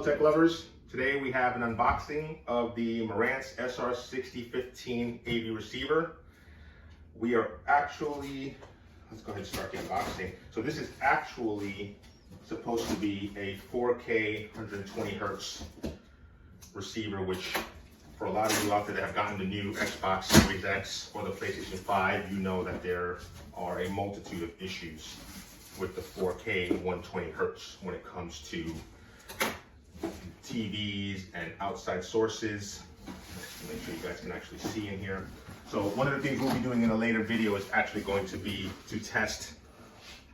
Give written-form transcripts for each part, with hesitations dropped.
Hello tech lovers. Today we have an unboxing of the Marantz SR6015 AV receiver. We are actually, let's go ahead and start the unboxing. So this is actually supposed to be a 4K 120 hertz receiver, which for a lot of you out there that have gotten the new Xbox Series X or the PlayStation 5, you know that there are a multitude of issues with the 4K 120 hertz when it comes to TVs and outside sources. Make sure you guys can actually see in here. So one of the things we'll be doing in a later video is actually going to be to test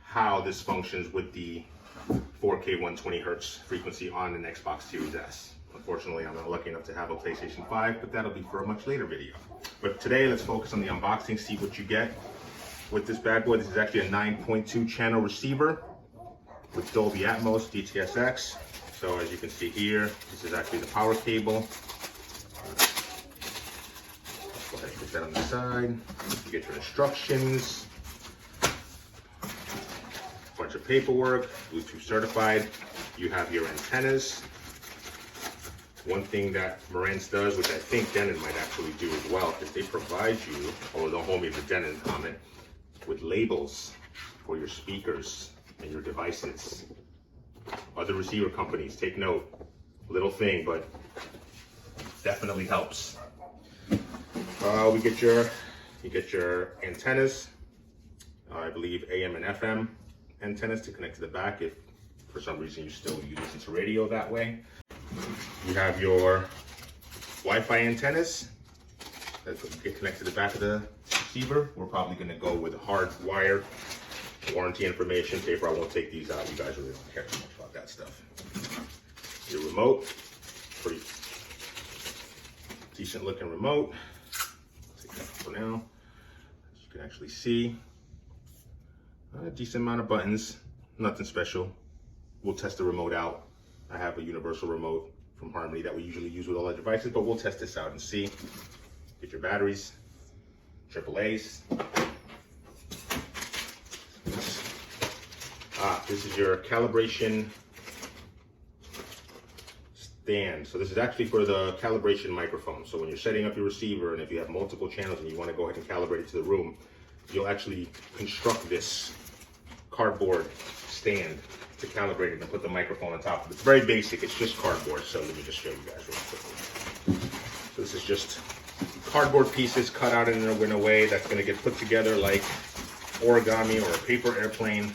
how this functions with the 4K 120 hertz frequency on an Xbox Series S. Unfortunately, I'm not lucky enough to have a PlayStation 5, but that'll be for a much later video. But today, let's focus on the unboxing, see what you get with this bad boy. This is actually a 9.2 channel receiver with Dolby Atmos DTS:X. So as you can see here, this is actually the power cable. Go ahead and put that on the side. You get your instructions, a bunch of paperwork, Bluetooth certified. You have your antennas. One thing that Marantz does, which I think Denon might actually do as well, is they provide you, or the homie of the Denon comment, with labels for your speakers and your devices. Other receiver companies, take note. Little thing, but definitely helps. You get your antennas. I believe AM and FM antennas to connect to the back if for some reason you listen to radio that way. You have your Wi-Fi antennas that get connected to the back of the receiver. We're probably going to go with hard wire. Warranty information paper. I won't take these out. You guys really don't care too much about that stuff. Your remote, pretty decent looking remote. Take that for now. As you can actually see, a decent amount of buttons. Nothing special. We'll test the remote out. I have a universal remote from Harmony that we usually use with all our devices, but we'll test this out and see. Get your batteries, AAAs. This is your Calibration Stand. So this is actually for the Calibration Microphone. So when you're setting up your receiver and if you have multiple channels and you want to go ahead and calibrate it to the room, you'll actually construct this cardboard stand to calibrate it and put the microphone on top of it. It's very basic, it's just cardboard. So let me just show you guys real quickly. So this is just cardboard pieces cut out in a way that's going to get put together like origami or a paper airplane.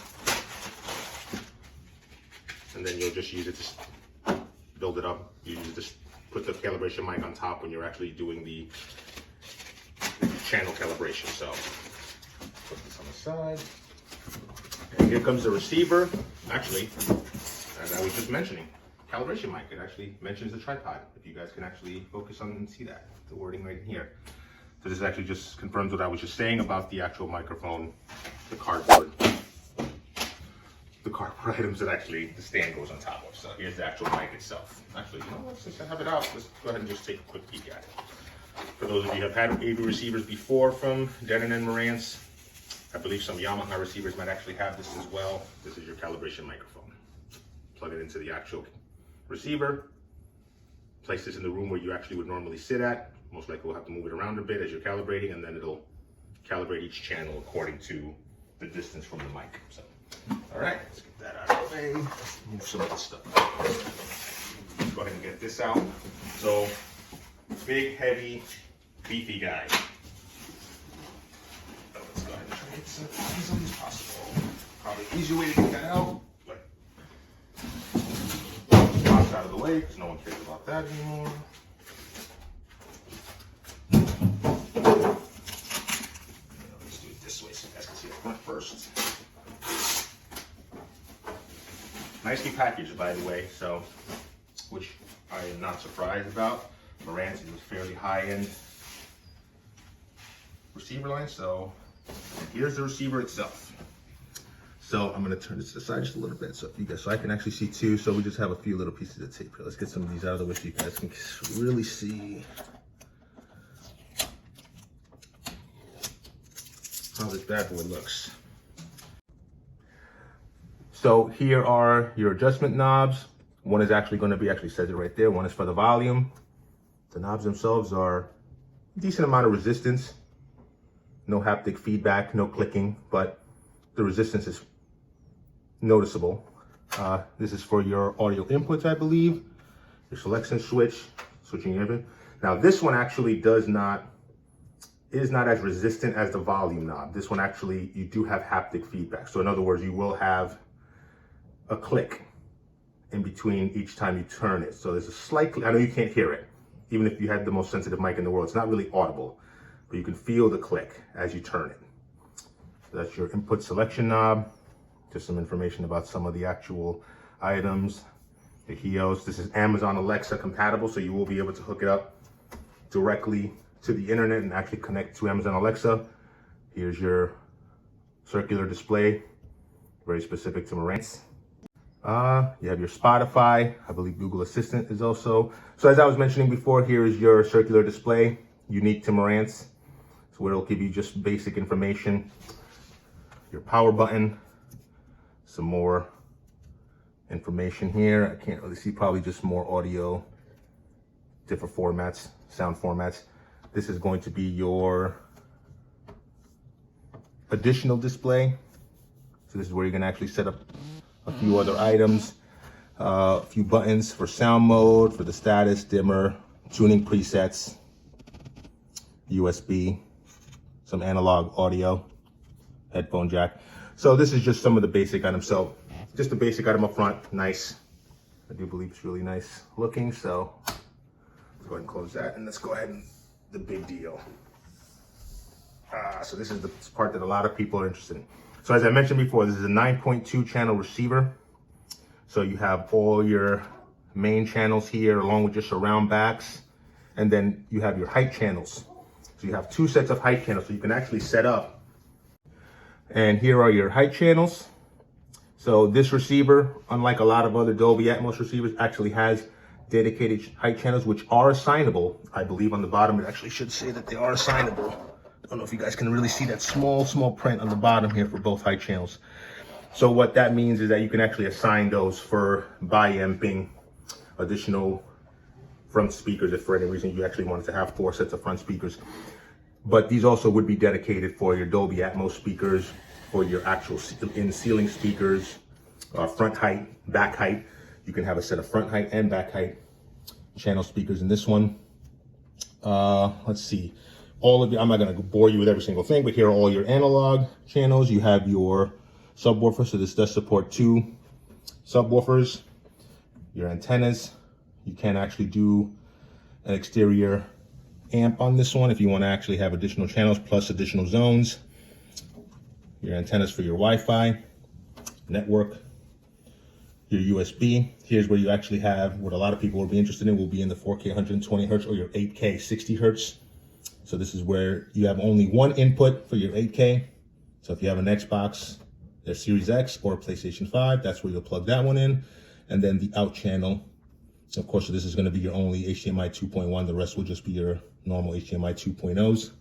And then you'll just use it to build it up. You just put the calibration mic on top when you're actually doing the channel calibration. So put this on the side. And here comes the receiver. Actually, as I was just mentioning, calibration mic. It actually mentions the tripod. If you guys can actually focus on and see that, the wording right here. So this actually just confirms what I was just saying about the actual microphone, the cardboard items that actually the stand goes on top of. So here's the actual mic itself. Actually, you know what, since I have it out, let's go ahead and just take a quick peek at it. For those of you who have had AV receivers before from Denon and Marantz, I believe some Yamaha receivers might actually have this as well. This is your calibration microphone. Plug it into the actual receiver. Place this in the room where you actually would normally sit at. Most likely we'll have to move it around a bit as you're calibrating, and then it'll calibrate each channel according to the distance from the mic. So, all right, let's get that out of the way. Move some of this stuff. Let's go ahead and get this out. So, big, heavy, beefy guy. Let's go ahead and try to get some easily as possible. Probably an easier way to get that out. Box out of the way because no one cares about that anymore. Let's do it this way so you guys can see the front first. Nicely packaged, by the way, so which I am not surprised about. Marantz is a fairly high-end receiver line, so here's the receiver itself. So I'm gonna turn this to the side just a little bit so I can actually see too. So we just have a few little pieces of tape here. Let's get some of these out of the way so you guys can really see how this bad boy looks. So here are your adjustment knobs, One is actually going to be, actually says it right there, one is for the volume. The knobs themselves are a decent amount of resistance. No haptic feedback, no clicking, but the resistance is noticeable. This is for your audio inputs, I believe. Your selection switch, switching everything. Now this one actually is not as resistant as the volume knob. This one actually, you do have haptic feedback. So in other words, you will have a click in between each time you turn it. So there's a slight, I know you can't hear it, even if you had the most sensitive mic in the world. It's not really audible, but you can feel the click as you turn it. So that's your input selection knob. Just some information about some of the actual items. The HEOS, this is Amazon Alexa compatible, so you will be able to hook it up directly to the internet and actually connect to Amazon Alexa. Here's your circular display, very specific to Marantz. You have your Spotify, I believe Google Assistant is also. So as I was mentioning before, here is your circular display, unique to Marantz. So where it'll give you just basic information. Your power button, some more information here. I can't really see, probably just more audio, different formats, sound formats. This is going to be your additional display. So this is where you're gonna actually set up a few other items, a few buttons for sound mode, for the status, dimmer, tuning presets, USB, some analog audio, headphone jack. So this is just some of the basic items. So just a basic item up front, nice. I do believe it's really nice looking. So let's go ahead and close that, and let's go ahead and the big deal. So this is the part that a lot of people are interested in. So as I mentioned before, this is a 9.2 channel receiver. So you have all your main channels here along with your surround backs. And then you have your height channels. So you have two sets of height channels, so you can actually set up. And here are your height channels. So this receiver, unlike a lot of other Dolby Atmos receivers, actually has dedicated height channels, which are assignable. I believe on the bottom, it actually should say that they are assignable. I don't know if you guys can really see that small print on the bottom here for both height channels. So what that means is that you can actually assign those for bi-amping, additional front speakers if for any reason you actually wanted to have 4 sets of front speakers. But these also would be dedicated for your Dolby Atmos speakers, for your actual in-ceiling speakers, front height, back height. You can have a set of front height and back height channel speakers in this one. Let's see. I'm not going to bore you with every single thing, but here are all your analog channels. You have your subwoofer, so this does support 2 subwoofers. Your antennas, you can actually do an exterior amp on this one if you want to actually have additional channels plus additional zones. Your antennas for your Wi-Fi, network, your USB. Here's where you actually have what a lot of people will be interested in, will be in the 4K 120 hertz or your 8K 60 hertz. So this is where you have only one input for your 8K. So if you have an Xbox, their Series X or PlayStation 5, that's where you'll plug that one in. And then the out channel, of course, so this is going to be your only HDMI 2.1. The rest will just be your normal HDMI 2.0s.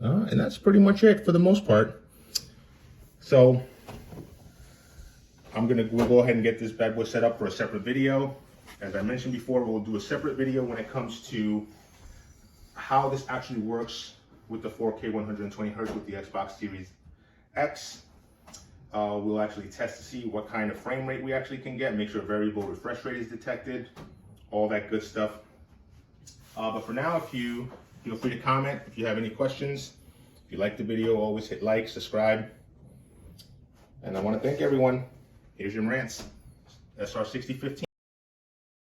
And that's pretty much it for the most part. So we'll go ahead and get this bad boy set up for a separate video. As I mentioned before, we'll do a separate video when it comes to how this actually works with the 4K 120 hertz with the Xbox Series X. We'll actually test to see what kind of frame rate we actually can get, make sure variable refresh rate is detected, all that good stuff. But for now, feel free to comment if you have any questions. If you like the video, always hit like, subscribe. And I want to thank everyone. Here's your Marantz SR6015.